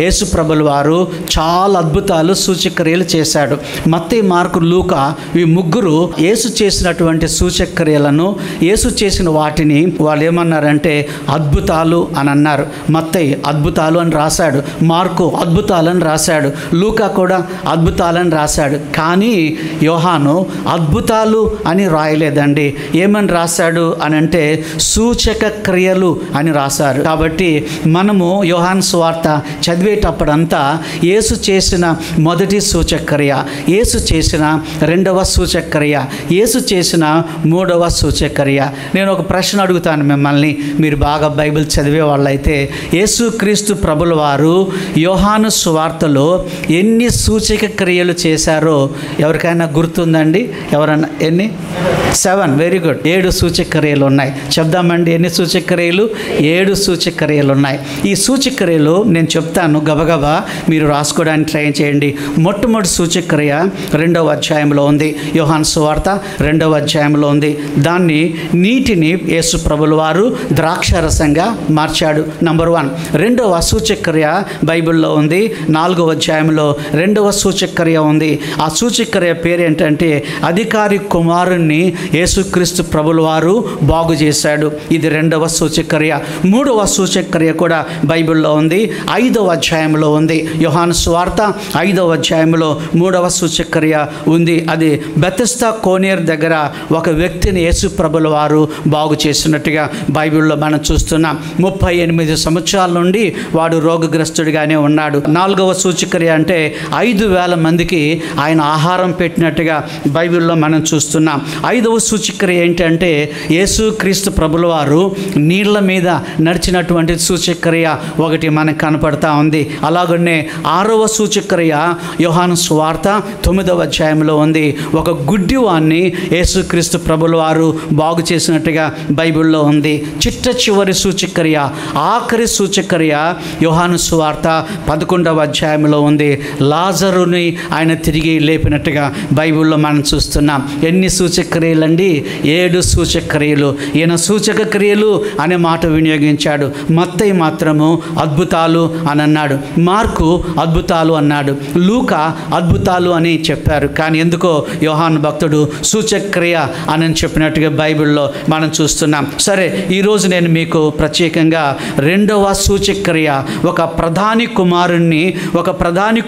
యేసు ప్రభుల వారు చాలా అద్భుతాలు సూచక్రియలు చేశాడు. మత్తయి, మార్కు, లూకా ఈ ముగ్గురు యేసు చేసినటువంటి సూచక్రియలను, యేసు చేసిన వాటిని వాళ్ళు ఏమన్నారంటే అద్భుతాలు అని అన్నారు. మత్తయి అద్భుతాలు అని రాశాడు, మార్కు అద్భుతాలని రాశాడు, లూకా కూడా అద్భుతాలని రాశాడు. కానీ యోహాను అద్భుతాలు అని రాయలేదండి. ఏమని రాశాడు అని అంటే సూచక క్రియలు అని రాశారు. కాబట్టి మనము యోహాను సువార్త చదివేటప్పుడంతా యేసు చేసిన మొదటి సూచక్రియ, యేసు చేసిన రెండవ సూచక్రియ, యేసు చేసిన మూడవ సూచక్రియ. నేను ఒక ప్రశ్న అడుగుతాను మిమ్మల్ని, మీరు బాగా బైబిల్ చదివే వాళ్ళైతే, యేసుక్రీస్తు ప్రభుల వారు యోహాను సువార్తలో ఎన్ని సూచక క్రియలు చేశారో ఎవరికైనా గుర్తుందండి? ఎవరన్నా ఎన్ని? 7. Very good. 7 సూచక్రియలు ఉన్నాయి. చెప్దామండి ఎన్ని సూచక్రియలు? 7 సూచక్రియలు ఉన్నాయి. ఈ సూచక్రియలు నేను చెప్తాను, గబగబా మీరు రాసుకోవడానికి ట్రై చేయండి. మొట్టమొదటి సూచక్రియ 2వ అధ్యాయంలో ఉంది, యోహాను సువార్త 2వ అధ్యాయంలో ఉంది. దాన్ని నీటిని యేసు ప్రభుల వారు ద్రాక్షారసంగా మార్చాడు. నంబర్ 1. రెండవ సూచక్రియ బైబిల్లో ఉంది, 4వ అధ్యాయంలో 2వ సూచక్రియ ఉంది. ఆ సూచక్రియ పేరు ఏంటంటే అధికారి కుమారుణ్ణి యేసుక్రీస్తు ప్రభుల వారు బాగు చేశాడు. ఇది 2వ సూచక్రియ. 3వ సూచక్రియ కూడా బైబిల్లో ఉంది, 5వ అధ్యాయంలో ఉంది. యోహాను సువార్త 5వ అధ్యాయంలో 3వ సూచక్రియ ఉంది. అది బెతెస్దా కోనేరు దగ్గర ఒక వ్యక్తిని యేసు ప్రభుల వారు బాగు చేసినట్టుగా బైబిల్లో మనం చూస్తున్నాం. 38 సంవత్సరాల నుండి వాడు రోగగ్రస్తుడిగానే ఉన్నాడు. 4వ సూచక్రియ అంటే 5,000 మందికి ఆయన ఆహారం పెట్టినట్టుగా బైబిల్లో మనం చూస్తున్నాం. 5వ సూచక్రియ ఏంటంటే యేసుక్రీస్తు ప్రభుల వారు నీళ్ల మీద నడిచినటువంటి సూచక్రియ ఒకటి మనకు కనపడతా ఉంది. అలాగనే 6వ సూచక్రియ యోహాను సువార్త 9వ అధ్యాయంలో ఉంది. ఒక గుడ్డివాన్ని యేసుక్రీస్తు ప్రభుల వారు బాగు చేసినట్టుగా బైబిల్లో ఉంది. చిట్ట చివరి సూచక్రియ, ఆఖరి సూచక్రియ యోహాను సువార్త 11వ అధ్యాయంలో ఉంది. లాజరుని ఆయన తిరిగి లేపినట్టుగా బైబిల్లో మనం చూస్తున్నాం. ఎన్ని సూచక్రియలండి? 7 సూచక్రియలు. ఈయన సూచక క్రియలు అనే మాట వినియోగించాడు. మత్తయి మాత్రము అద్భుతాలు అని అన్నాడు, మార్కు అద్భుతాలు అన్నాడు, లూకా అద్భుతాలు అని చెప్పారు. కానీ ఎందుకో యోహాను భక్తుడు సూచక్రియ అని చెప్పినట్టుగా బైబిల్లో మనం చూస్తున్నాం. సరే, ఈరోజు నేను మీకు ప్రత్యేకంగా 2వ సూచక్రియ, ఒక ప్రధాని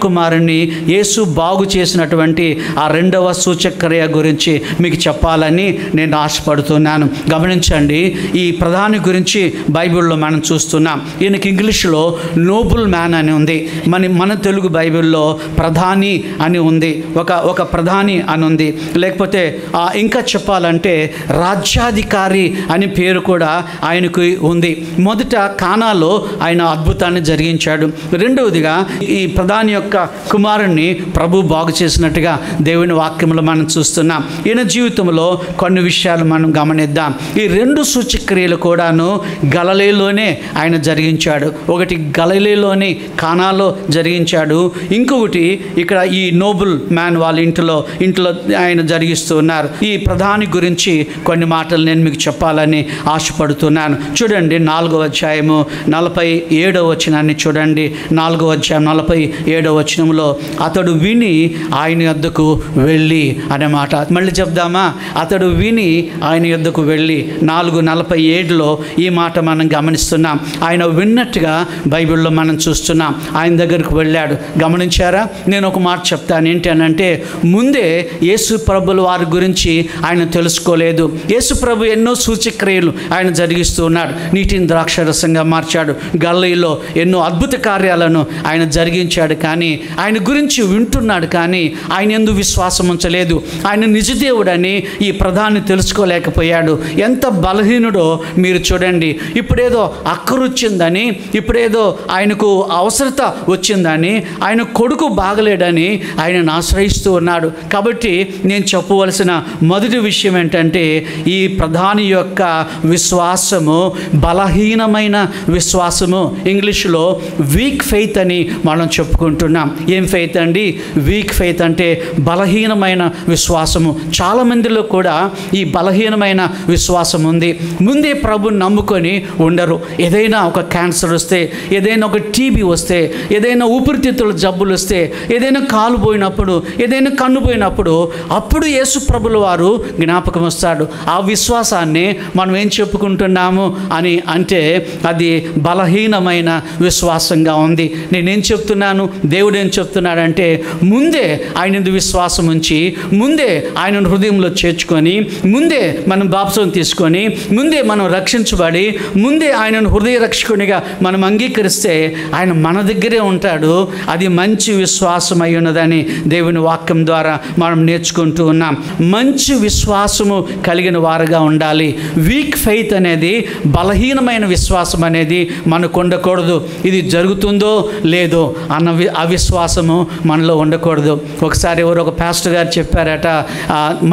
కుమారుణ్ణి యేసు బాగు చేసినటువంటి ఆ 2వ సూచక్రియ గురించి మీకు చెప్పాలని నేను ఆశపడుతున్నాను. గమనించండి, ఈ ప్రధాని గురించి బైబిల్లో మనం చూస్తున్నాం. ఈయనకి ఇంగ్లీష్లో నోబుల్ మ్యాన్ అని ఉంది, మన తెలుగు బైబిల్లో ప్రధాని అని ఉంది, ఒక ప్రధాని అని ఉంది. లేకపోతే ఇంకా చెప్పాలంటే రాజ్యాధికారి అని పేరు కూడా ఆయనకు ఉంది. మొదట కానాలో ఆయన అద్భుతాన్ని జరిగించాడు. రెండవదిగా ఈ ప్రధాని యొక్క కుమారుణ్ణి ప్రభు బాగు చేసినట్టుగా దేవుని వాక్యంలో మనం చూస్తున్నాం. ఈయన జీవితంలో కొన్ని విషయాలు మనం గమనిద్దాం. ఈ 2 సూచక్రియలు కూడాను గలిలయలోనే ఆయన జరిగించాడు. ఒకటి గలిలయలోని కానాలో జరిగించాడు, ఇంకొకటి ఇక్కడ ఈ నోబుల్ మ్యాన్ వాళ్ళ ఇంట్లో ఆయన జరిగిస్తూ ఉన్నారు. ఈ ప్రధాని గురించి కొన్ని మాటలు నేను మీకు చెప్పాలని ఆశపడుతున్నాను. చూడండి, 4వ అధ్యాయము 47వ వచనాన్ని చూడండి. 4వ అధ్యాయం 47వ వచనంలో అతడు విని ఆయన యొద్దకు వెళ్ళి అనే మాట. మళ్ళీ చెప్దామా? అతడు విని ఆయన యొద్దకు వెళ్ళి. 4:47లో ఈ మాట మనం గమనిస్తున్నాం. ఆయన విన్నట్టుగా బైబిల్లో మనం చూస్తున్నాం. ఆయన దగ్గరకు వెళ్ళాడు. గమనించారా? నేను ఒక మాట చెప్తాను. ఏంటి అని అంటే, ముందే యేసు ప్రభుల వారి గురించి ఆయన తెలుసుకోలేదు. యేసు ప్రభు ఎన్నో సూచక్రియలు ఆయన జరిగిస్తూ ఉన్నాడు. నీటిని ద్రాక్షరసంగా మార్చాడు, గలిలయలో ఎన్నో అద్భుత కార్యాలను ఆయన జరిగించాడు. కానీ ఆయన గురించి వింటున్నాడు, కానీ ఆయన యందు విశ్వాసం ఉంచలేదు. ఆయన నిజదేవుడని ఈ ప్రధాని తెలుసుకోలేకపోయాడు. ఎంత బలహీనుడో మీరు చూడండి. ఇప్పుడేదో అక్కరొచ్చిందని, ఇప్పుడేదో ఆయనకు అవసరత వచ్చిందని, ఆయన కొడుకు బాగలేడని ఆయనను ఆశ్రయిస్తూ ఉన్నాడు. కాబట్టి నేను చెప్పవలసిన మొదటి విషయం ఏంటంటే, ఈ ప్రధాని యొక్క విశ్వాసము బలహీనమైన విశ్వాసము. ఇంగ్లీష్లో వీక్ ఫెయిత్ అని మనం చెప్పుకుంటున్నాం. ఏం ఫెయిత్ అండి? వీక్ ఫెయిత్ అంటే బలహీనమైన విశ్వాసము. చాలామందిలో కూడా ఈ బలహీనమైన విశ్వాసం ఉంది. ముందే ప్రభుని నమ్ముకొని ఉండరు. ఏదైనా ఒక క్యాన్సర్ వస్తే, ఏదైనా ఒక టీబీ బీపీ వస్తే, ఏదైనా ఊపిరితిత్తుల జబ్బులు వస్తే, ఏదైనా కాలు పోయినప్పుడు, ఏదైనా కన్ను పోయినప్పుడు అప్పుడు యేసు ప్రభుల వారు జ్ఞాపకం వస్తాడు. ఆ విశ్వాసాన్ని మనం ఏం చెప్పుకుంటున్నాము అని అంటే అది బలహీనమైన విశ్వాసంగా ఉంది. నేనేం చెప్తున్నాను, దేవుడు ఏం చెప్తున్నాడంటే ముందే ఆయన విశ్వాసం ఉంచి, ముందే ఆయన హృదయంలో చేర్చుకొని, ముందే మనం బాప్తిసం తీసుకొని, ముందే మనం రక్షించబడి, ముందే ఆయనను హృదయ రక్షకునిగా మనం అంగీకరిస్తే ఆయన మన దగ్గరే ఉంటాడు. అది మంచి విశ్వాసం అయి ఉన్నదని దేవుని వాక్యం ద్వారా మనం నేర్చుకుంటూ ఉన్నాం. మంచి విశ్వాసము కలిగిన వారుగా ఉండాలి. వీక్ ఫెయిత్ అనేది, బలహీనమైన విశ్వాసం అనేది మనకు ఉండకూడదు. ఇది జరుగుతుందో లేదో అన్న అవిశ్వాసము మనలో ఉండకూడదు. ఒకసారి ఎవరు ఒక పాస్టర్ గారు చెప్పారట,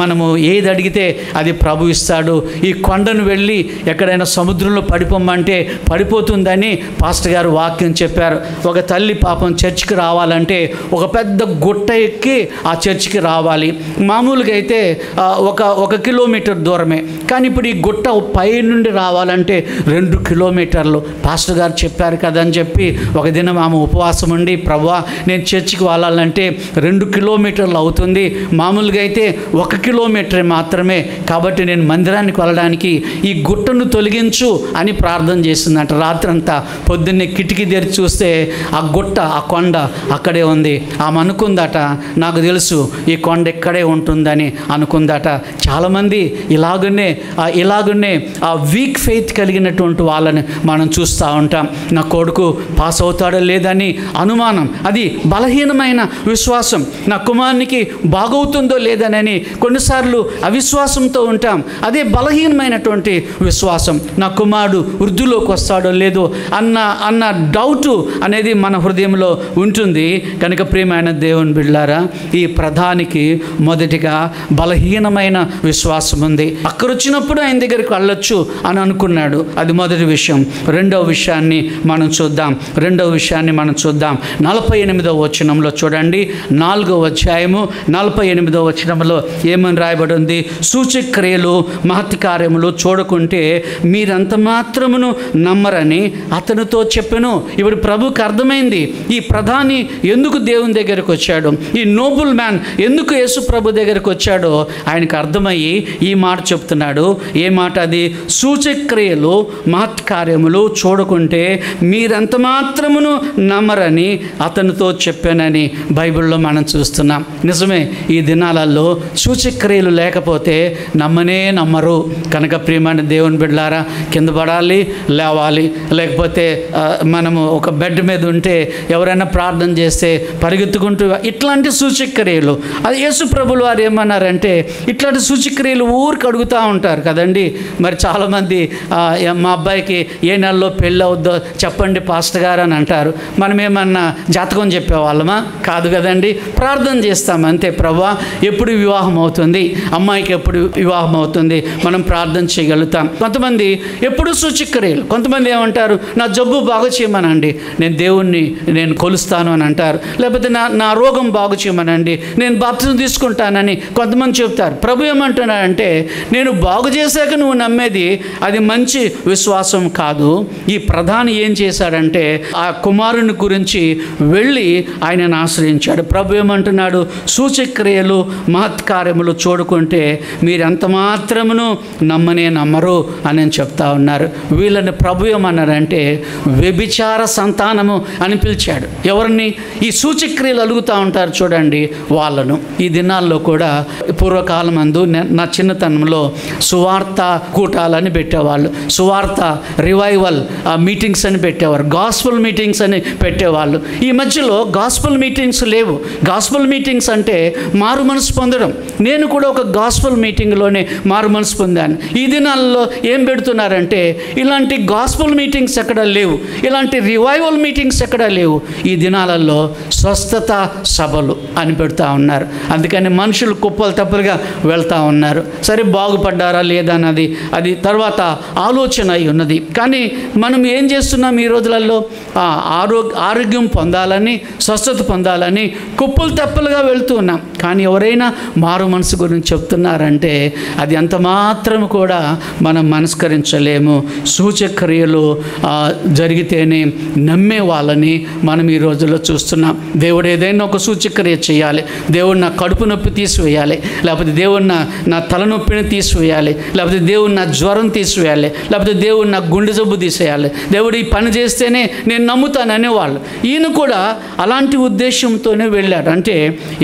మనము ఏది అడిగితే అది ప్రభు ఇస్తాడు. ఈ కొండను వెళ్ళి ఎక్కడైనా సముద్రంలో పడిపోమంటే పడిపోతుందని పాస్టర్ గారు వాక్యం చెప్పారు. ఒక తల్లి పాపం చర్చికి రావాలంటే ఒక పెద్ద గుట్ట ఎక్కి ఆ చర్చికి రావాలి. మామూలుగా అయితే ఒక కిలోమీటర్ దూరమే, కానీ ఇప్పుడు ఈ గుట్ట పై నుండి రావాలంటే 2 కిలోమీటర్లు. పాస్టర్ గారు చెప్పారు కదా అని చెప్పి ఒక దినం ఆమె ఉపవాసం ఉండి, ప్రభువా నేను చర్చికి వెళ్ళాలంటే 2 కిలోమీటర్లు అవుతుంది, మామూలుగా అయితే 1 కిలోమీటర్ మాత్రమే, కాబట్టి నేను మందిరానికి వెళ్ళడానికి ఈ గుట్టను తొలగించు అని ప్రార్థన చేసిందంట. రాత్రంతా పొద్దున్నే కిటికీ తెరిచి చూస్తే ఆ గుట్ట, ఆ కొండ అక్కడే ఉంది. ఆమె అనుకుందట, నాకు తెలుసు ఈ కొండ ఇక్కడే ఉంటుందని అనుకుందట. చాలామంది ఇలాగనే ఆ వీక్ ఫెయిత్ కలిగినటువంటి వాళ్ళని మనం చూస్తూ ఉంటాం. నా కొడుకు పాస్ అవుతాడో లేదని అనుమానం, అది బలహీనమైన విశ్వాసం. నా కుమారునికి బాగవుతుందో లేదనని కొన్నిసార్లు అవిశ్వాసంతో ఉంటాం. అదే బలహీనమైనటువంటి విశ్వాసం. నా కుమారుడు వృద్ధిలోకి వస్తాడో లేదో అన్న డౌటు అనేది మన హృదయంలో ఉంటుంది. కనుక ప్రియమైన దేవుని బిడ్డలారా, ఈ ప్రధానికి మొదటిగా బలహీనమైన విశ్వాసం ఉంది. అక్కడ వచ్చినప్పుడు ఆయన దగ్గరికి వెళ్ళొచ్చు అని అనుకున్నాడు. అది మొదటి విషయం. రెండవ విషయాన్ని మనం చూద్దాం. 48వ వచనంలో చూడండి. 4వ అధ్యాయము 48వ వచనంలో ఏమని రాయబడి ఉంది? సూచక్రియలు మహత్కార్యములు చూడకుంటే మీరంత మాత్రమును నమ్మరని అతనితో చెప్పెను. ఇప్పుడు ప్రభుకి అర్థమైంది ఈ ప్రధాని ఎందుకు దేవుని దగ్గరకు వచ్చాడు, ఈ నోబుల్ మ్యాన్ ఎందుకు యేసు ప్రభు దగ్గరకు వచ్చాడో ఆయనకు అర్థమయ్యి ఈ మాట చెప్తున్నాడు. ఏ మాట అది? సూచక్రియలు మహత్కార్యములు చూడకుంటే మీరంత మాత్రమును నమ్మరని అతనితో చెప్పానని బైబిల్లో మనం చూస్తున్నాం. నిజమే, ఈ దినాలలో సూచక్రియలు లేకపోతే నమ్మరు. కనుక ప్రియమైన దేవుని బిడ్డలారా, కింద పడాలి, లేవాలి, లేకపోతే మనము ఒక బెడ్ మీద ఉంటే ఎవరైనా ప్రార్థన చేస్తే పరిగెత్తుకుంటూ ఇట్లాంటి సూచక్రియలు, అది యేసు ప్రభులు వారు ఏమన్నారంటే ఇట్లాంటి సూచక్రియలు ఊరికి అడుగుతూ ఉంటారు కదండి. మరి చాలామంది మా అబ్బాయికి ఏ నెలలో పెళ్ళి అవుద్దో చెప్పండి పాస్టర్ గారు అని అంటారు. మనం ఏమన్నా జాతకం చెప్పేవాళ్ళమా? కాదు కదండి. ప్రార్థన చేస్తాం అంతే. ప్రభువా ఎప్పుడు వివాహం అవుతుంది, అమ్మాయికి ఎప్పుడు వివాహం అవుతుంది, మనం ప్రార్థన చేయగలుగుతాం. కొంతమంది ఎప్పుడు సూచక్రియలు. కొంతమంది ఏమంటారు, నా జబ్బు బాగు చేయమనండి, నేను దేవుణ్ణి కొలుస్తాను అని అంటారు. లేకపోతే నా రోగం బాగు చేయమనండి, నేను బాప్తిజం తీసుకుంటానని కొంతమంది చెప్తారు. ప్రభు ఏమంటున్నాడంటే, నేను బాగు చేశాక నువ్వు నమ్మేది అది మంచి విశ్వాసం కాదు. ఈ ప్రధాని ఏం చేశాడంటే ఆ కుమారుని గురించి వెళ్ళి ఆయనను ఆశ్రయించాడు. ప్రభు ఏమంటున్నాడు? సూచక్రియలు మహత్కార్యములు చూడుకుంటే మీరెంత మాత్రమును నమ్మరు అని చెప్తా ఉన్నారు. వీళ్ళని ప్రభు ఏమన్నారంటే వ్యభిచార సంతానము అని పిలిచాడు. ఎవరిని? ఈ సూచక్రియలు అలుగుతూ ఉంటారు చూడండి వాళ్ళను. ఈ దినాల్లో కూడా పూర్వకాలం అందు నా చిన్నతనంలో సువార్త కూటాలని పెట్టేవాళ్ళు, సువార్త రివైవల్ మీటింగ్స్ అని పెట్టేవారు, గాస్పల్ మీటింగ్స్ అని పెట్టేవాళ్ళు. ఈ మధ్యలో గాస్పల్ మీటింగ్స్ లేవు. గాస్పల్ మీటింగ్స్ అంటే మారు మనసు పొందడం. నేను కూడా ఒక గాస్పల్ మీటింగ్లోనే మారు మనసు పొందాను. ఈ దినాల్లో ఏం పెడుతున్నారంటే ఇలాంటి గాస్పల్ మీటింగ్స్ ఎక్కడ లేవు, ఇలాంటి రివైవల్ మీటింగ్స్ ఎక్కడ లేవు. ఈ దినాలలో స్వస్థత సభలు అని పెడుతూ ఉన్నారు. అందుకని మనుషులు కుప్పలు తెప్పలుగా వెళ్తూ ఉన్నారు. సరే, బాగుపడ్డారా లేదా అన్నది అది తర్వాత ఆలోచన అయి ఉన్నది. కానీ మనం ఏం చేస్తున్నాం ఈ రోజులలో? ఆరోగ్యం పొందాలని, స్వస్థత పొందాలని కుప్పలు తెప్పలుగా వెళ్తూ ఉన్నాం. కానీ ఎవరైనా మారు మనసు గురించి చెప్తున్నారంటే అది అంత మాత్రం కూడా మనం మనస్కరించలేము. సూచక్రియలు జరిగితేనే నమ్మే వాళ్ళని మనం ఈ రోజుల్లో చూస్తున్నాం. దేవుడు ఏదైనా ఒక సూచక్రియ చేయాలి, దేవుడు నా కడుపు నొప్పి తీసివేయాలి, లేకపోతే దేవుడు నా తలనొప్పిని తీసివేయాలి, లేకపోతే దేవుడు నా జ్వరం తీసివేయాలి, లేకపోతే దేవుడు నా గుండె జబ్బు తీసేయాలి, దేవుడు ఈ పని చేస్తేనే నేను నమ్ముతాను అనేవాళ్ళు. ఈయన కూడా అలాంటి ఉద్దేశంతోనే వెళ్ళాడు. అంటే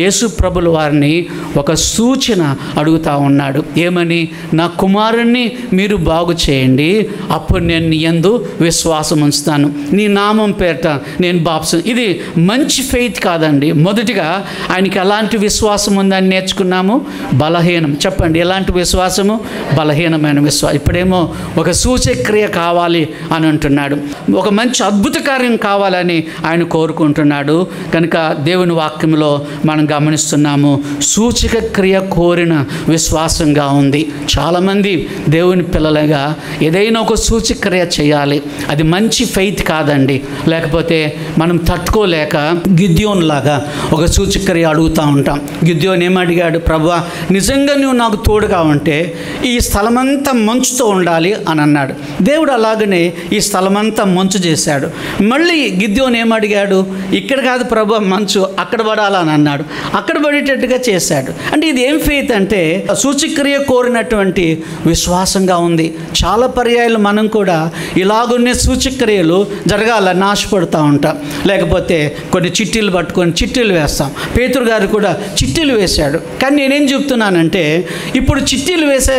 యేసు ప్రభుల వారిని ఒక సూచన అడుగుతూ ఉన్నాడు. ఏమని? నా కుమారుణ్ణి మీరు బాగు చేయండి, అప్పుడు నేను నీ యందు విశ్వాసం ఉంచుతాను, నీ నామం పేరట నేను బాప్సం. ఇది మంచి ఫెయిత్ కాదండి. మొదటిగా ఆయనకి ఎలాంటి విశ్వాసం ఉందని నేర్చుకున్నాము? బలహీనం. చెప్పండి, ఎలాంటి విశ్వాసము? బలహీనమైన విశ్వాసం. ఇప్పుడేమో ఒక సూచక్రియ కావాలి అని అంటున్నాడు, ఒక మంచి అద్భుత కార్యం కావాలని ఆయన కోరుకుంటున్నాడు. కనుక దేవుని వాక్యంలో మనం గమనిస్తున్నాము, సూచక క్రియ కోరిన విశ్వాసంగా ఉంది. చాలామంది దేవుని పిల్లలుగా ఏదైనా ఒక సూచక్రియ చేయాలి, అది మంచి ఫెయిత్ కాదండి. లేకపోతే మనం తట్టుకోలేక గిద్యోన్ లాగా ఒక సూచక్రియ అడుగుతూ ఉంటాం. గిద్యోన్ ఏమడిగాడు? ప్రభువా, నిజంగా నువ్వు నాకు తోడుగా ఉంటే ఈ స్థలమంతా మంచుతో ఉండాలి అని అన్నాడు. దేవుడు అలాగనే ఈ స్థలమంతా మంచు చేశాడు. మళ్ళీ గిద్యోన్ ఏమడిగాడు? ఇక్కడ కాదు ప్రభువా, మంచు అక్కడ పడాలని అన్నాడు. అక్కడ పడేటట్టుగా చేశాడు. అంటే ఇది ఏం ఫెయిత్ అంటే సూచక్రియ కోరినటువంటి విశ్వాసంగా ఉంది. చాలా పర్యాయాలు మనం కూడా ఇలాగున్నే సూచక్రియలు జరగాలని ఆశపడుతూ ఉంటాం. లేకపోతే కొన్ని చిట్టీలు పట్టుకొని చిట్టీలు వేస్తాం. పేతురు గారు కూడా చిట్టీలు వేశాడు. కానీ నేనేం చెప్తున్నానంటే ఇప్పుడు చిట్టీలు వేసే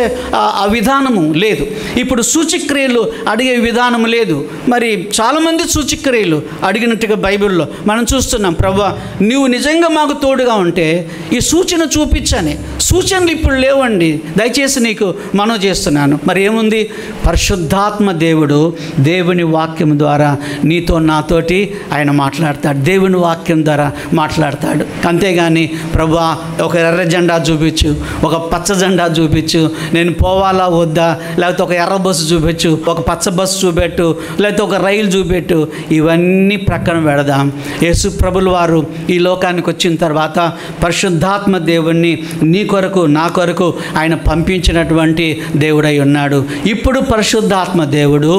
ఆ విధానము లేదు, ఇప్పుడు సూచక్రియలు అడిగే విధానం లేదు. మరి చాలామంది సూచక్రియలు అడిగినట్టుగా బైబిల్లో మనం చూస్తున్నాం. ప్రభువా, నువ్వు నిజంగా మాకు తోడుగా ఉంటే ఈ సూచన చూపించని. సూచనలు ఇప్పుడు లేవండి, దయచేసి నీకు మనవి చేస్తున్నాను. మరి ఏముంది? పరిశుద్ధాత్మ దేవుడు దేవుని వాక్యం ద్వారా నీతో నాతోటి ఆయన మాట్లాడతాడు. దేవుని వాక్యం ద్వారా మాట్లాడతాడు. అంతేగాని ప్రభువా ఒక ఎర్ర జెండా చూపించు, ఒక పచ్చ జెండా చూపించు, నేను పోవాలా వద్దా, లేకపోతే ఒక ఎర్ర బస్సు చూపించు, ఒక పచ్చ బస్సు చూపెట్టు, లేకపోతే ఒక రైలు చూపెట్టు, ఇవన్నీ ప్రక్కన పెడదాం. యేసు ప్రభుల వారు ఈ లోకానికి వచ్చిన తర్వాత పరిశుద్ధాత్మ దేవుణ్ణి నీ కొరకు నా కొరకు ఆయన పంపించినటువంటి దేవుడై ఉన్నాడు. ఇప్పుడు పరిశుద్ధాత్మ దేవుడు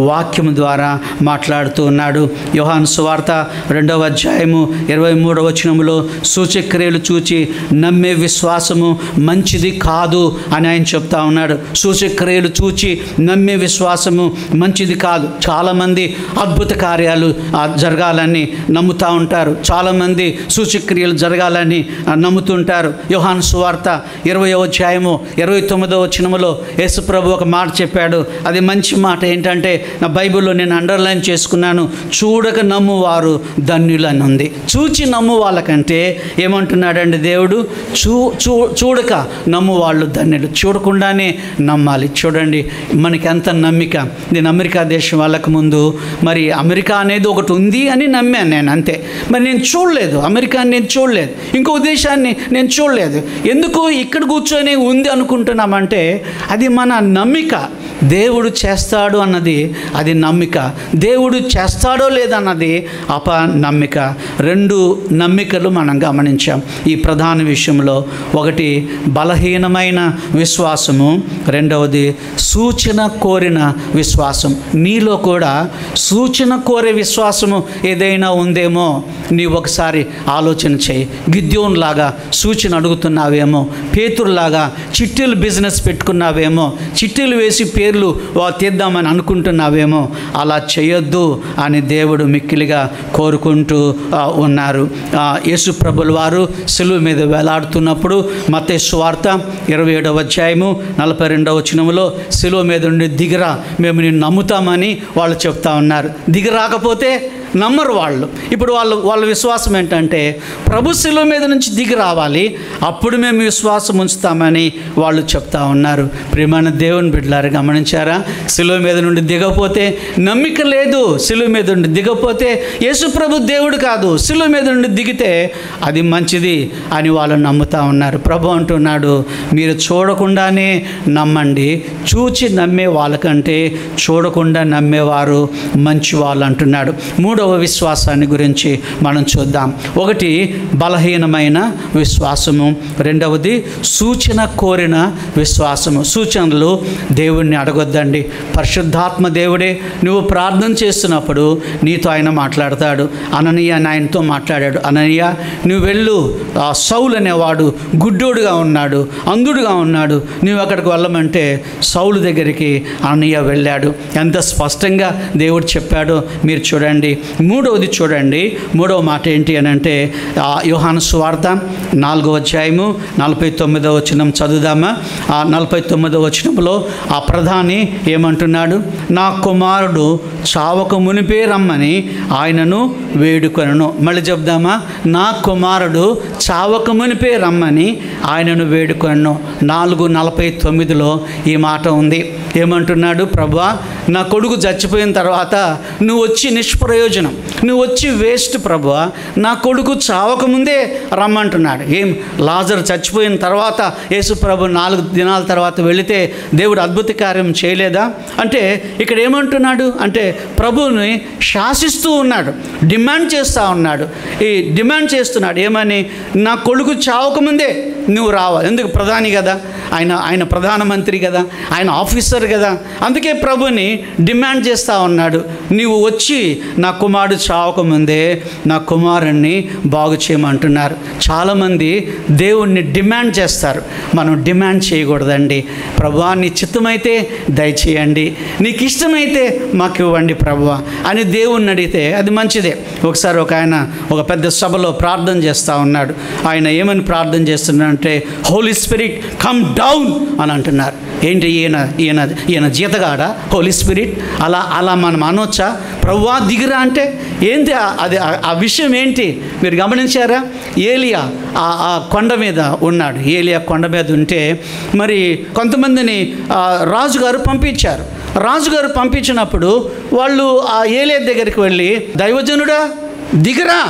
వాక్యం ద్వారా మాట్లాడుతూ ఉన్నాడు. యోహాను సువార్త 2వ అధ్యాయము 23వ వచనములో సూచక్రియలు చూచి నమ్మే విశ్వాసము మంచిది కాదు అని ఆయన చెప్తా ఉన్నాడు. సూచక్రియలు చూచి నమ్మే విశ్వాసము మంచిది కాదు. చాలామంది అద్భుత కార్యాలు జరగాలని నమ్ముతూ ఉంటారు. చాలామంది సూచక్రియలు జరగాలని నమ్ముతుంటారు. యోహాను సువార్త 20వ అధ్యాయము 29వ వచనములో యేసు ప్రభు ఒక మాట చెప్పాడు. అది మంచి మాట. ఏంటంటే నా బైబిల్లో నేను అండర్లైన్ చేసుకున్నాను, చూడక నమ్మువారు ధన్యులని ఉంది. చూచి నమ్ము వాళ్ళకంటే ఏమంటున్నాడండి దేవుడు? చూడక నమ్ము వాళ్ళు ధన్యులు. చూడకుండానే నమ్మాలి. చూడండి మనకి ఎంత నమ్మిక. నేను అమెరికా దేశం వాళ్ళకు ముందు మరి అమెరికా అనేది ఒకటి ఉంది అని నమ్మాను నేను, అంతే. మరి నేను చూడలేదు అమెరికాని, నేను చూడలేదు ఇంకో దేశాన్ని నేను చూడలేదు. ఎందుకు ఇక్కడ కూర్చొని ఉంది అనుకుంటున్నామంటే అది మన నమ్మిక. దేవుడు చేస్తాడు అన్నది అది నమ్మిక, దేవుడు చేస్తాడో లేదన్నది అపనమ్మిక. రెండు నమ్మికలు మనం గమనించాం ఈ ప్రధాన విషయంలో. ఒకటి బలహీనమైన విశ్వాసము, రెండవది సూచన కోరిన విశ్వాసం. నీలో కూడా సూచన కోరే విశ్వాసము ఏదైనా ఉందేమో నీవు ఒకసారి ఆలోచన చేయి. గిద్యోన్ లాగా సూచన అడుగుతున్నావేమో, పేతురులాగా చిట్టీలు బిజినెస్ పెట్టుకున్నావేమో, చిట్టీలు వేసి పేర్లు తీద్దామని అనుకుంటున్నావేమో. అలా చేయొద్దు అని దేవుడు మిక్కిలిగా కోరుకుంటూ ఉన్నారు. యేసు ప్రభుల వారు సిలువ మీద వేలాడుతున్నప్పుడు మత్తయి సువార్త 27వ అధ్యాయము 42వ వచనములో సిలువ మీద నుండి దిగిరా, మేము నిన్ను నమ్ముతామని వాళ్ళు చెప్తా ఉన్నారు. దిగిరాకపోతే నమ్మరు వాళ్ళు. ఇప్పుడు వాళ్ళ విశ్వాసం ఏంటంటే ప్రభు శిలువ మీద నుంచి దిగి రావాలి, అప్పుడు మేము విశ్వాసం ఉంచుతామని వాళ్ళు చెప్తా ఉన్నారు. ప్రియమైన దేవుని బిడ్డలారా, గమనించారా? శిలువ మీద నుండి దిగపోతే నమ్మిక లేదు. శిలువ మీద నుండి దిగపోతే యేసు ప్రభు దేవుడు కాదు. శిలువ మీద నుండి దిగితే అది మంచిది అని వాళ్ళు నమ్ముతా ఉన్నారు. ప్రభు అంటున్నాడు, మీరు చూడకుండానే నమ్మండి, చూచి నమ్మే వాళ్ళకంటే చూడకుండా నమ్మేవారు మంచి వాళ్ళు అంటున్నాడు. మూడవ విశ్వాసాన్ని గురించి మనం చూద్దాం. ఒకటి బలహీనమైన విశ్వాసము, రెండవది సూచన కోరిన విశ్వాసము. సూచనలు దేవుణ్ణి అడగొద్దండి. పరిశుద్ధాత్మ దేవుడే నువ్వు ప్రార్థన చేస్తున్నప్పుడు నీతో ఆయన మాట్లాడతాడు. అననీయ ఆయనతో మాట్లాడాడు. అననీయ నువ్వు వెళ్ళు, సౌలు అనేవాడు గుడ్డోడుగా ఉన్నాడు, అంధుడుగా ఉన్నాడు, నువ్వు అక్కడికి వెళ్ళమంటే సౌలు దగ్గరికి అననీయ వెళ్ళాడు. ఎంత స్పష్టంగా దేవుడు చెప్పాడో మీరు చూడండి. మూడవది చూడండి, మూడవ మాట ఏంటి అని అంటే యోహాను సువార్త 4వ అధ్యాయము 49వ వచనం చదువుదామా? ఆ 49వ వచనంలో ఆ ప్రధాని ఏమంటున్నాడు? నా కుమారుడు చావక మునిపే రమ్మని ఆయనను వేడుకొనెను. మళ్ళీ చెప్దామా? నా కుమారుడు చావక మునిపే రమ్మని ఆయనను వేడుకొనెను. 4:49లో ఈ మాట ఉంది. ఏమంటున్నాడు? ప్రభువా, నా కొడుకు చచ్చిపోయిన తర్వాత నువ్వు వచ్చి నిష్ప్రయోజనం, నువ్వు వచ్చి వేస్ట్ ప్రభువా, నా కొడుకు చావకముందే రమ్మంటున్నాడు. ఏం లాజరు చచ్చిపోయిన తర్వాత యేసు ప్రభు 4 దినాల తర్వాత వెళితే దేవుడు అద్భుత కార్యం చేయలేదా అంటే ఇక్కడ ఏమంటున్నాడు అంటే ప్రభువుని శాసిస్తూ ఉన్నాడు, డిమాండ్ చేస్తూ ఉన్నాడు. ఈ డిమాండ్ చేస్తున్నాడు ఏమని? నా కొడుకు చావకముందే నువ్వు రావాలి. ఎందుకు? ప్రధాని కదా ఆయన ప్రధానమంత్రి కదా, ఆయన ఆఫీసర్ కదా. అందుకే ప్రభుని డిమాండ్ చేస్తూ ఉన్నాడు, నీవు వచ్చి నా కుమారుడు చావకముందే నా కుమారుణ్ణి బాగు చేయమంటున్నారు. చాలామంది దేవుణ్ణి డిమాండ్ చేస్తారు. మనం డిమాండ్ చేయకూడదండి. ప్రభువా, నీ చిత్తమైతే దయచేయండి, నీకు ఇష్టమైతే మాకు ఇవ్వండి ప్రభువా అని దేవుణ్ణి అడిగితే అది మంచిదే. ఒకసారి ఆయన ఒక పెద్ద సభలో ప్రార్థన చేస్తూ ఉన్నాడు. ఆయన ఏమని ప్రార్థన చేస్తున్నాడంటే, హోలీ స్పిరిట్ కమ్ డౌన్ అని అంటున్నారు. ఏంటి ఈయన జీతగాడా హోలీ స్పిరిట్? అలా మనం అనొచ్చా? ప్రభువా దిగిరా అంటే ఏంటి అది? ఆ విషయం ఏంటి మీరు గమనించారా? ఏలియా ఆ కొండ మీద ఉన్నాడు. ఏలియా కొండ మీద ఉంటే మరి కొంతమందిని రాజుగారు పంపించారు. రాజుగారు పంపించినప్పుడు వాళ్ళు ఆ ఏలియా దగ్గరికి వెళ్ళి, దైవజనుడా దిగిరా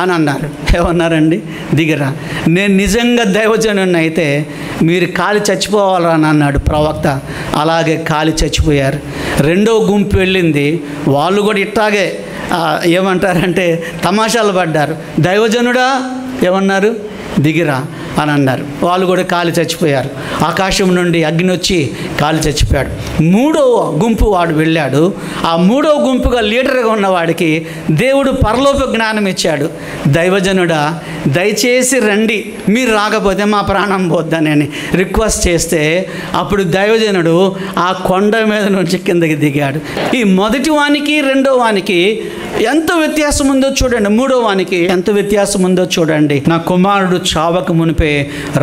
అని అన్నారు. ఏమన్నారండి? దిగిరా. నేను నిజంగా దైవజనుని అయితే మీరు కాలి చచ్చిపోవాలని అన్నాడు ప్రవక్త. అలాగే కాలి చచ్చిపోయారు. రెండో గుంపు వెళ్ళింది, వాళ్ళు కూడా ఇట్టాగే ఏమంటారంటే తమాషాలు పడ్డారు. దైవజనుడా ఏమన్నారు? దిగిరా అని అన్నారు. వాళ్ళు కూడా కాలి చచ్చిపోయారు. ఆకాశం నుండి అగ్ని వచ్చి కాలి చచ్చిపోయాడు. మూడవ గుంపు వాడు వెళ్ళాడు. ఆ మూడవ గుంపుగా లీడర్గా ఉన్నవాడికి దేవుడు పరలోక జ్ఞానం ఇచ్చాడు. దైవజనుడా దయచేసి రండి, మీరు రాకపోతే మా ప్రాణం పోద్దని రిక్వెస్ట్ చేస్తే అప్పుడు దైవజనుడు ఆ కొండ మీద నుంచి కిందకి దిగాడు. ఈ మొదటి వానికి రెండో వానికి ఎంత వ్యత్యాసం ఉందో చూడండి. మూడో వానికి ఎంత వ్యత్యాసం ఉందో చూడండి. నా కుమారుడు చావక మునిపే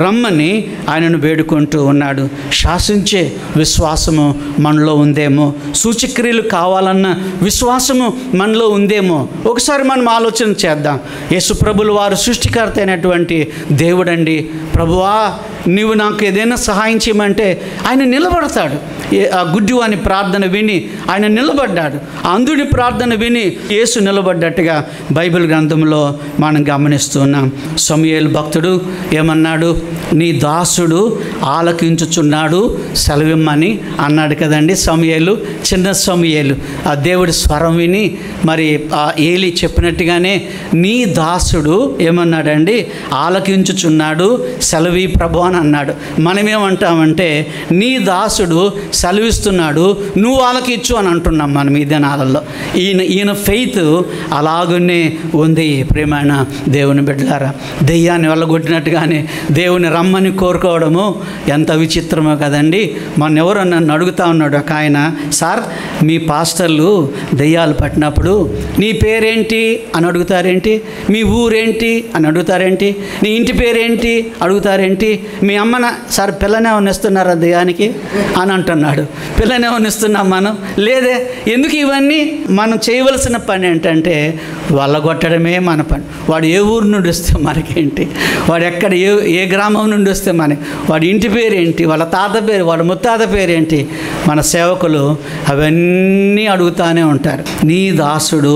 రమ్మని ఆయనను వేడుకుంటూ ఉన్నాడు. శాసించే విశ్వాసము మనలో ఉందేమో, సూచక్రియలు కావాలన్న విశ్వాసము మనలో ఉందేమో ఒకసారి మనం ఆలోచన చేద్దాం. యేసు ప్రభులు వారు సృష్టికర్త అయినటువంటి దేవుడండి. ప్రభువా నీవు నాకు ఏదైనా సహాయం చేయమంటే ఆయన నిలబడతాడు. ఆ గుడ్డివాని ప్రార్థన విని ఆయన నిలబడ్డాడు. ఆ అంధుడి ప్రార్థన విని యేసు నిలబడ్డట్టుగా బైబిల్ గ్రంథంలో మనం గమనిస్తున్నాం. సమూయేలు భక్తుడు ఏమన్నాడు? నీ దాసుడు ఆలకించుచున్నాడు, సెలవిమ్మని అన్నాడు కదండి సమూయేలు. చిన్న సమూయేలు ఆ దేవుడి స్వరం విని మరి ఆ ఏలి చెప్పినట్టుగానే నీ దాసుడు ఏమన్నాడండి? ఆలకించుచున్నాడు, సెలవి ప్రభు అని అన్నాడు. మనమేమంటామంటే నీ దాసుడు సెలవిస్తున్నాడు, నువ్వు ఆలకించు అని అంటున్నాం మనం ఈ దినాలలో. ఈయన ఫెయిత్ అలాగనే ఉంది. ప్రియమైన దేవుని బిడ్డలారా, దెయ్యాన్ని వెళ్ళగొట్టినట్టుగానే దేవుని రమ్మని కోరుకోవడము ఎంత విచిత్రమో కదండి. మన ఎవరో నన్ను అడుగుతా ఉన్నాడు ఒక ఆయన, సార్ మీ పాస్టర్లు దెయ్యాలు పట్టినప్పుడు నీ పేరేంటి అని అడుగుతారేంటి? మీ ఊరేంటి అని అడుగుతారేంటి? నీ ఇంటి పేరేంటి అడుగుతారేంటి? మీ అమ్మన సార్ పిల్లనేమన్నా ఇస్తున్నారా దెయ్యానికి అని అంటున్నాడు. పిల్లనేమన్నా ఇస్తున్నాం మనం? లేదే. ఎందుకు ఇవన్నీ? మనం చేయవలసిన పని ఏంటంటే వల్లగొట్టడమే మన పని. వాడు ఏ ఊరు నుండి వస్తే మనకేంటి, వాడు ఎక్కడ ఏ గ్రామం నుండి వస్తే మనకి, వాడి ఇంటి పేరేంటి, వాళ్ళ తాత పేరు, వాడి ముత్తాత పేరేంటి? మన సేవకులు అవన్నీ అడుగుతానే ఉంటారు. నీ దాసుడు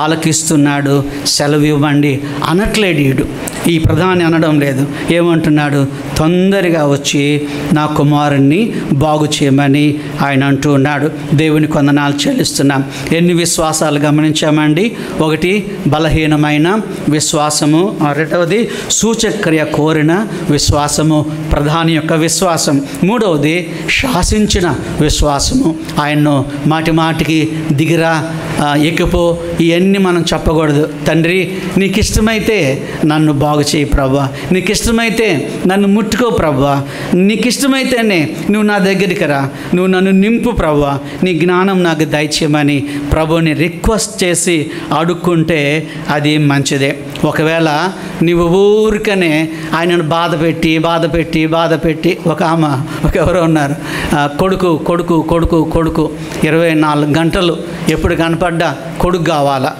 ఆలకిస్తున్నాడు, సెలవు ఇవ్వండి అనట్లేడు వీడు. ఈ ప్రధాని అనడం లేదు. ఏమంటున్నాడు? తొందరగా వచ్చి నా కుమారుణ్ణి బాగు చేయమని ఆయన అంటూ ఉన్నాడు. దేవుని వందనాలు చెల్లిస్తున్నాం. ఎన్ని విశ్వాసాలు గమనించామండి? ఒకటి బలహీనమైన విశ్వాసము, రెండవది సూచక్రియ కోరిన విశ్వాసము, ప్రధాని యొక్క విశ్వాసం, మూడవది శాసించిన విశ్వాసము. ఆయన్ను మాటి మాటికి దిగిరా, ఎక్కిపో, ఇవన్నీ మనం చెప్పకూడదు. తండ్రి నీకు ఇష్టమైతే నన్ను బాగు చేయి ప్రభువా, నీకు ఇష్టమైతే నన్ను ముట్టుకో ప్రభువా, నీకు ఇష్టమైతేనే నువ్వు నా దగ్గరికి రా, నువ్వు నన్ను నింపు ప్రభువా, నీ జ్ఞానం నాకు దయచేయమని ప్రభుని రిక్వెస్ట్ చేసి అడుక్కుంటే అది మంచిదే. ఒకవేళ నీవు ఊరికనే ఆయనను బాధ పెట్టి ఒక ఆమె ఎవరో ఉన్నారు, కొడుకు 24 గంటలు ఎప్పుడు కనపడ్డా కొడుకు కావాలా,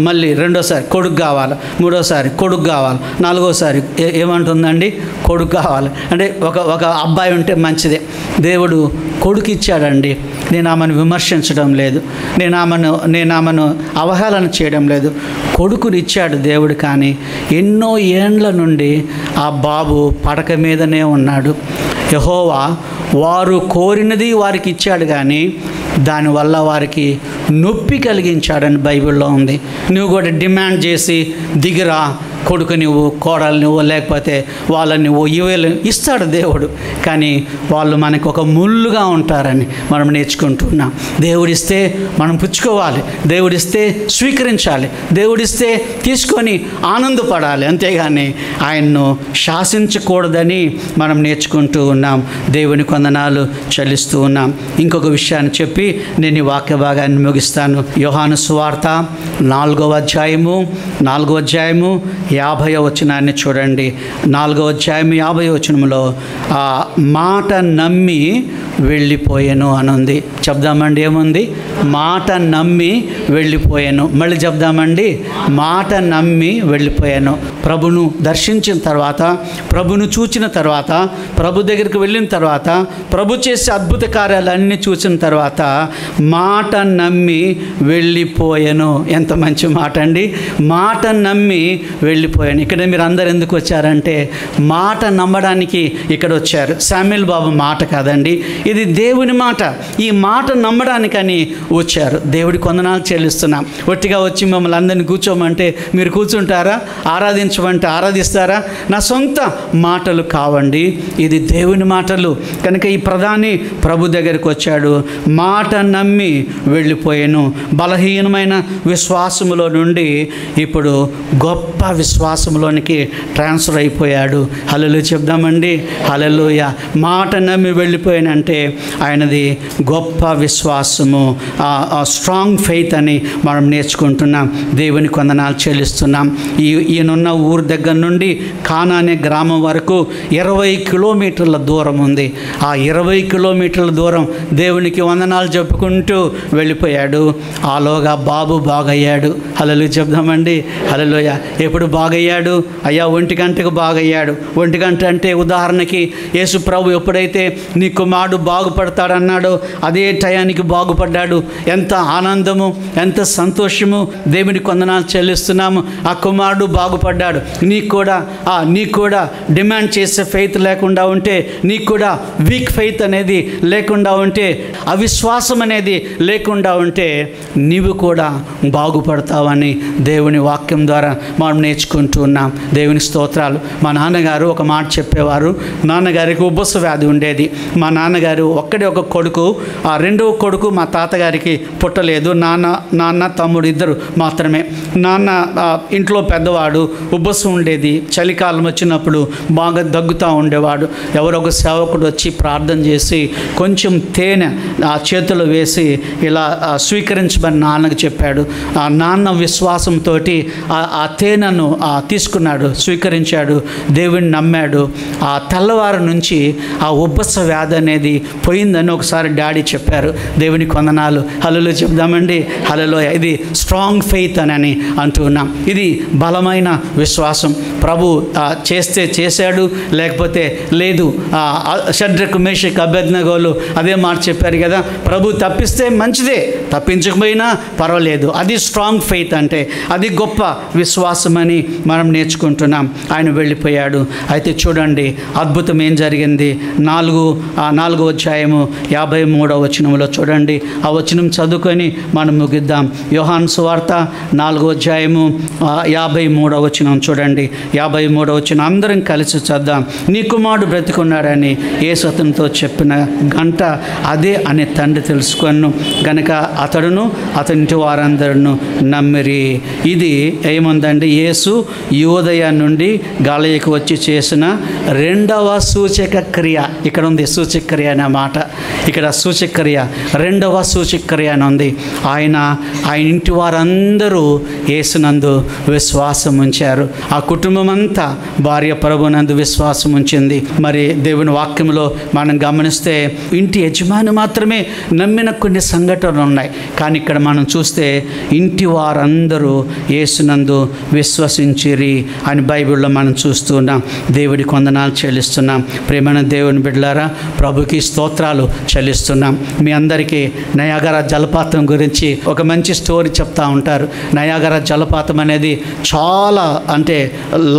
మళ్ళీ రెండోసారి కొడుకు కావాలి, మూడోసారి కొడుకు కావాలి, నాలుగోసారి ఏమంటుందండి? కొడుకు కావాలి. అంటే ఒక అబ్బాయి ఉంటే మంచిదే. దేవుడు కొడుకు ఇచ్చాడండి. నేను ఆమెను విమర్శించడం లేదు, నేను ఆమెను అవహేళన చేయడం లేదు. కొడుకుని ఇచ్చాడు దేవుడు. కానీ ఎన్నో ఏండ్ల నుండి ఆ బాబు పడక మీదనే ఉన్నాడు. యెహోవా వారు కోరినది వారికి ఇచ్చాడు, కానీ దానివల్ల వారికి నొప్పి కలిగించాడని బైబిల్లో ఉంది. నువ్వు కూడా డిమాండ్ చేసి దిగిరా, కొడుకు నువ్వు, కోడలు నువ్వు, లేకపోతే వాళ్ళని నువ్వు ఇస్తాడు దేవుడు. కానీ వాళ్ళు మనకు ఒక ముళ్ళుగా ఉంటారని మనం నేర్చుకుంటున్నాం. దేవుడిస్తే మనం పుచ్చుకోవాలి, దేవుడిస్తే స్వీకరించాలి, దేవుడిస్తే తీసుకొని ఆనందపడాలి, అంతేగాని ఆయన్ను శాసించకూడదని మనం నేర్చుకుంటూ ఉన్నాం. దేవుని వందనాలు చెల్లిస్తూ ఉన్నాం. ఇంకొక విషయాన్ని చెప్పి నేను ఈ వాక్య భాగాన్ని ముగిస్తాను. యోహాను సువార్త 4వ అధ్యాయము 50వ వచనాన్ని చూడండి. 4వ అధ్యాయం 50వ వచనంలో ఆ మాట నమ్మి వెళ్ళిపోయాను అనుంది. చెప్దామండి, ఏముంది? మాట నమ్మి వెళ్ళిపోయాను. మళ్ళీ చెప్దామండి, మాట నమ్మి వెళ్ళిపోయాను. ప్రభును దర్శించిన తర్వాత, ప్రభును చూచిన తర్వాత, ప్రభు దగ్గరికి వెళ్ళిన తర్వాత, ప్రభు చేసే అద్భుత కార్యాలన్నీ చూసిన తర్వాత మాట నమ్మి వెళ్ళిపోయాను. ఎంత మంచి మాట అండి! మాట నమ్మి వెళ్ళిపోయాను. ఇక్కడ మీరు అందరు ఎందుకు వచ్చారంటే మాట నమ్మడానికి ఇక్కడ వచ్చారు. శామ్యూల్ బాబు మాట కాదండి, ఇది దేవుని మాట. ఈ మాట నమ్మడానికని వచ్చారు. దేవుడికి వందనాలు చెల్లిస్తున్నాం. ఒట్టిగా వచ్చి మమ్మల్ని అందరినీ కూర్చోమంటే మీరు కూర్చుంటారా? ఆరాధించమంటే ఆరాధిస్తారా? నా సొంత మాటలు కావండి, ఇది దేవుని మాటలు. కనుక ఈ ప్రధాని ప్రభు దగ్గరికి వచ్చాడు, మాట నమ్మి వెళ్ళిపోయాను. బలహీనమైన విశ్వాసములో నుండి ఇప్పుడు గొప్ప విశ్వాసంలోనికి ట్రాన్స్ఫర్ అయిపోయాడు. హల్లెలూయా చెప్దామండి, హల్లెలూయా. మాట నమ్మి వెళ్ళిపోయానంటే ఆయనది గొప్ప విశ్వాసము, స్ట్రాంగ్ ఫెయిత్ అని మనం నేర్చుకుంటున్నాం. దేవునికి వందనాలు చెల్లిస్తున్నాం. ఈయనున్న ఊరు దగ్గర నుండి కానా అనే గ్రామం వరకు 20 కిలోమీటర్ల దూరం ఉంది. ఆ 20 కిలోమీటర్ల దూరం దేవునికి వందనాలు చెప్పుకుంటూ వెళ్ళిపోయాడు. ఆలోగా బాబు బాగయ్యాడు. హల్లెలూయా చెప్దామండి, హల్లెలూయా. ఎప్పుడు బాగయ్యాడు? అయ్యా 1 గంటకు బాగయ్యాడు. 1 గంట అంటే ఉదాహరణకి యేసు ప్రభు ఎప్పుడైతే నీ కుమారుడు బాగుపడతాడన్నాడో అదే టయానికి బాగుపడ్డాడు. ఎంత ఆనందము, ఎంత సంతోషము! దేవునికి వందనాలు చెల్లిస్తున్నాము. ఆ కుమారుడు బాగుపడ్డాడు. నీకు కూడా డిమాండ్ చేసే ఫెయిత్ లేకుండా ఉంటే, నీకు కూడా వీక్ ఫెయిత్ అనేది లేకుండా ఉంటే, అవిశ్వాసం అనేది లేకుండా ఉంటే నీవు కూడా బాగుపడతావని దేవుని వాక్యం ద్వారా మనం నేర్చుకుంటూ ఉన్నాం. దేవుని స్తోత్రాలు. మా నాన్నగారు ఒక మాట చెప్పేవారు. నాన్నగారికి ఉబ్బస వ్యాధి ఉండేది. మా నాన్నగారు ఒక్కడే ఒక కొడుకు. ఆ రెండవ కొడుకు మా తాతగారికి పుట్టలేదు. నాన్న తమ్ముడు ఇద్దరు మాత్రమే. నాన్న ఇంట్లో పెద్దవాడు, ఉబ్బసం ఉండేది. చలికాలం వచ్చినప్పుడు బాగా దగ్గుతూ ఉండేవాడు. ఎవరో ఒక సేవకుడు వచ్చి ప్రార్థన చేసి కొంచెం తేనె ఆ చేతిలో వేసి ఇలా స్వీకరించమని నాన్నకు చెప్పాడు. ఆ నాన్న విశ్వాసంతో ఆ తేనెను తీసుకున్నాడు, స్వీకరించాడు, దేవుడిని నమ్మాడు. ఆ తెల్లవారు నుంచి ఆ ఉబ్బస వ్యాధి అనేది పోయిందని ఒకసారి డాడీ చెప్పారు. దేవునికి వందనాలు. హల్లెలూయా చెప్దామండి. హల్లెలూయా. ఇది స్ట్రాంగ్ ఫెయిత్ అని అంటున్నాం. ఇది బలమైన విశ్వాసం. ప్రభు చేస్తే చేశాడు, లేకపోతే లేదు. షడ్రకు మేషకు అబేద్నెగోలు అదే మాట చెప్పారు కదా, ప్రభు తప్పిస్తే మంచిదే, తప్పించకపోయినా పర్వాలేదు. అది స్ట్రాంగ్ ఫెయిత్ అంటే, అది గొప్ప విశ్వాసం అని మనం నేర్చుకుంటున్నాం. ఆయన వెళ్ళిపోయాడు. అయితే చూడండి అద్భుతం ఏం జరిగింది. 4వ అధ్యాయము 53వ వచనంలో చూడండి. ఆ వచనం చదువుకొని మనం ముగిద్దాం. యోహాను సువార్త 4వ అధ్యాయము 53వ వచనం చూడండి. 53వ వచనం అందరం కలిసి చద్దాం. నీ కుమారుడు బ్రతికున్నాడని యేసు అతనితో చెప్పిన గంట అదే అని తండ్రి తెలుసుకొను గనుక అతడును అతని వారందరూ నమ్మిరి. ఇది ఏముందండి? యేసు యూదయ నుండి గలిలయకు వచ్చి చేసిన రెండవ సూచక క్రియ. ఇక్కడ ఉంది సూచక క్రియ అనే మాట. ఇక్కడ సూచక క్రియ, రెండవ సూచక క్రియ అని ఉంది. ఆయన ఇంటి వారందరూ యేసునందు విశ్వాసం ఉంచారు. ఆ కుటుంబం అంతా భార్య ప్రభునందు విశ్వాసం ఉంచింది. మరి దేవుని వాక్యంలో మనం గమనిస్తే ఇంటి యజమాని మాత్రమే నమ్మిన కొన్ని సంఘటనలు ఉన్నాయి. కానీ ఇక్కడ మనం చూస్తే ఇంటి వారందరూ యేసునందు విశ్వసించిరి అని బైబిల్లో మనం చూస్తున్నాం. దేవుడికి వందనాలు చెల్లిస్తున్నాం. ప్రేమైన దేవుని బిడ్డలారా, ప్రభుకి స్తోత్రాలు చెల్లిస్తున్నాం. మీ అందరికీ నయాగరా జలపాతం గురించి ఒక మంచి స్టోరీ చెప్తా ఉంటారు. నయాగరా జలపాతం అనేది చాలా అంటే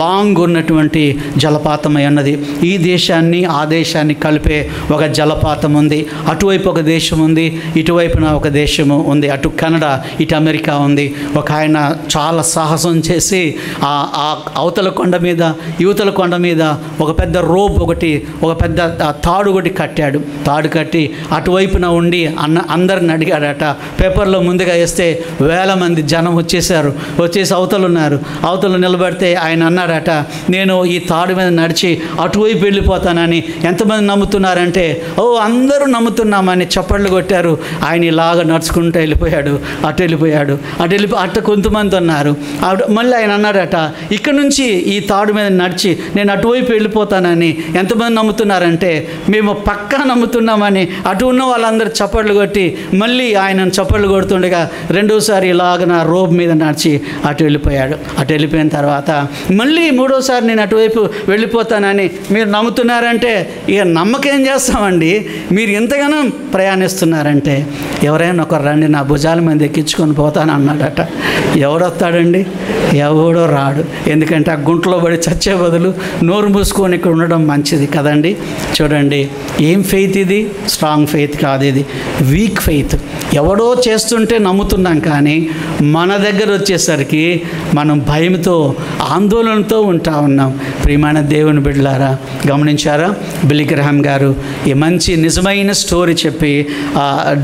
లాంగ్ ఉన్నటువంటి జలపాతం అయి ఉన్నది. ఈ దేశాన్ని ఆ దేశాన్ని కలిపే ఒక జలపాతం ఉంది. అటువైపు ఒక దేశం ఉంది, ఇటువైపున ఒక దేశము ఉంది. అటు కెనడా, ఇటు అమెరికా ఉంది. ఒక ఆయన చాలా సాహసం చేసి ఆ అవతల కొండ మీద యువతల కొండ మీద ఒక పెద్ద రోప్ ఒకటి, ఒక పెద్ద తాడు ఒకటి కట్టాడు. తాడు కట్టి అటువైపున ఉండి అందరిని అడిగాడట. పేపర్లో ముందుగా వేస్తే వేల మంది జనం వచ్చేసారు. వచ్చేసి అవతల నిలబడితే ఆయన అన్నాడట, నేను ఈ తాడు మీద నడిచి అటువైపు వెళ్ళిపోతానని. ఎంతమంది నమ్ముతున్నారంటే అందరూ నమ్ముతున్నామని చప్పట్లు కొట్టారు. ఆయన ఇలాగ నడుచుకుంటూ వెళ్ళిపోయాడు. అటు కొంతమంది ఉన్నారు. మళ్ళీ ఆయన అన్నాడట, ఇక్కడ నుంచి ఈ తాడు మీద నడిచి నేను అటువైపు వెళ్ళిపోతానని ఎంతమంది నమ్ముతున్నారంటే మేము పక్కా నమ్ముతున్నామని అటు ఉన్న వాళ్ళందరూ చప్పట్లు కొట్టి మళ్ళీ ఆయన చప్పట్లు కొడుతుండగా రెండోసారి ఇలాగ నా రోబ్ మీద నడిచి అటు వెళ్ళిపోయాడు. అటు వెళ్ళిపోయిన తర్వాత మళ్ళీ మూడోసారి నేను అటువైపు వెళ్ళిపోతానని మీరు నమ్ముతున్నారంటే ఇక నమ్మకం చేస్తామండి. మీరు ఎంతగానో ప్రయాణిస్తున్నారంటే ఎవరైనా ఒకరు రండి నా భుజాల మీద ఎక్కించుకొని పోతాను అన్నాడట. ఎవడొస్తాడండి? ఎవడో రాడు. ఎందుకంటే ఆ గుంటలో పడి చచ్చే బదులు నోరు మూసుకొని ఇక్కడ ఉండడం మంచిది కదండి. చూడండి ఏం ఫెయిత్ ఇది? స్ట్రాంగ్ ఫెయిత్ కాదు, ఇది వీక్ ఫెయిత్. ఎవడో చేస్తుంటే నమ్ముతున్నాం, కానీ మన దగ్గర వచ్చేసరికి మనం భయంతో ఆందోళనతో ఉంటా ఉన్నాం. ప్రియమైన దేవుని బిడ్డలారా, గమనించారా? బిల్లీ గ్రహాం గారు ఈ మంచి నిజమైన స్టోరీ చెప్పి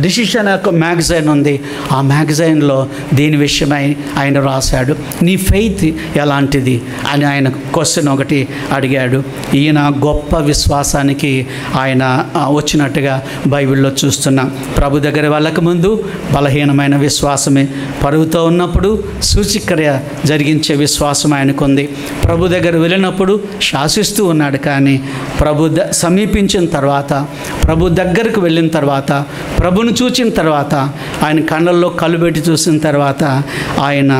డిసిషన్ మ్యాగజైన్ ఉంది, ఆ మ్యాగజైన్లో దీని విషయమై ఆయన రాశాడు. నీ ఫెయిత్ ఎలాంటిది అని ఆయన క్వశ్చన్ ఒకటి అడిగాడు. ఈయన గొప్ప విశ్వాసానికి ఆయన వచ్చినట్టుగా బైబిల్లో చూస్తున్నాం. ప్రభు దగ్గర వెళ్ళక ముందు బలహీనమైన విశ్వాసమే, పరుగుతో ఉన్నప్పుడు సూచిక్రియ జరిగించే విశ్వాసం ఆయనకుంది. ప్రభు దగ్గర వెళ్ళినప్పుడు శాసిస్తూ ఉన్నాడు, కానీ ప్రభు సమీపించిన తర్వాత, ప్రభు దగ్గరకు వెళ్ళిన తర్వాత, ప్రభును చూచిన తర్వాత, ఆయన కళ్ళల్లో కళ్ళు పెట్టి చూసిన తర్వాత ఆయన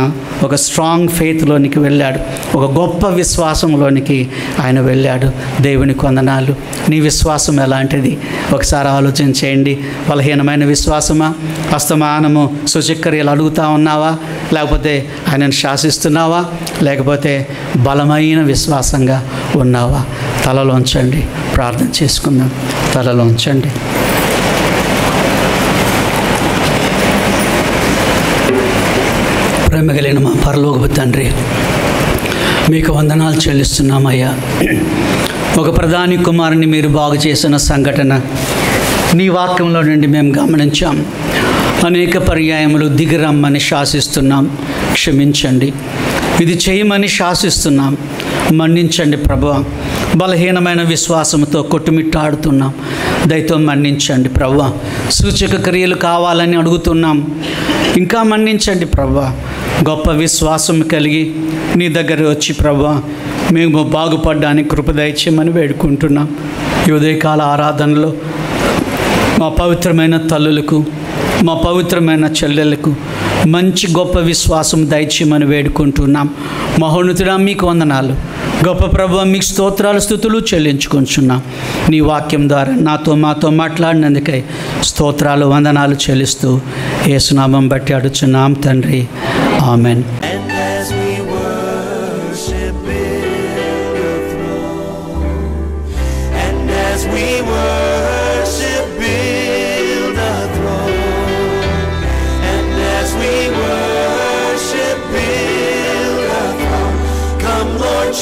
ఒక స్ట్రాంగ్ ఫెయిత్లోనికి వెళ్ళాడు. ఒక గొప్ప విశ్వాసంలోనికి ఆయన వెళ్ళాడు. దేవుని వందనాలు. నీ విశ్వాసం ఎలాంటిది ఒకసారి ఆలోచన చేయండి. బలహీనమైన విశ్వాసమా? అస్తమానము సూచక్రియలు అడుగుతూ ఉన్నావా? లేకపోతే ఆయనను శాసిస్తున్నావా? లేకపోతే బలమైన విశ్వాసంగా ఉన్నావా? తలలోంచండి, ప్రార్థన చేసుకుందాం. తలలోంచండి. ప్రేమగలిగిన మా పరలోకపు తండ్రి, మీకు వందనాలు చెల్లిస్తున్నామయ్యా. ఒక ప్రధాని కుమారుని మీరు బాగు చేసిన సంఘటన నీ వాక్యంలో నుండి మేము గమనించాం. అనేక పర్యాయములు దిగిరమ్మని శాసిస్తున్నాం, క్షమించండి. ఇది చేయమని శాసిస్తున్నాం. మన్నించండి ప్రభువా. బలహీనమైన విశ్వాసంతో కొట్టుమిట్టాడుతున్నాం, దయతో మన్నించండి ప్రభువా. సూచక క్రియలు కావాలని అడుగుతున్నాం, ఇంకా మన్నించండి ప్రభువా. గొప్ప విశ్వాసం కలిగి నీ దగ్గర వచ్చి ప్రభువా మేము బాగుపడడానికి కృప దయచేయమని వేడుకుంటున్నాం. ఈ ఉదయకాల ఆరాధనలో మా పవిత్రమైన తల్లులకు, మా పవిత్రమైన చెల్లెలకు మంచి గొప్ప విశ్వాసం దయచేయమని వేడుకుంటున్నాం. మహోన్నతుడా మీకు వందనాలు. గొప్ప ప్రభువా మీకు స్తోత్రాలు స్తుతులు చెల్లించుకుంటున్నాం. నీ వాక్యం ద్వారా మాతో మాట్లాడినందుకై స్తోత్రాలు వందనాలు చెల్లిస్తూ యేసునామం బట్టి అడుగుచున్నాం తండ్రి. ఆమెన్.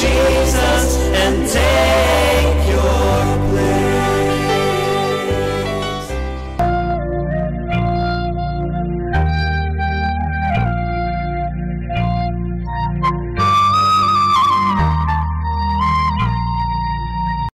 Jesus and take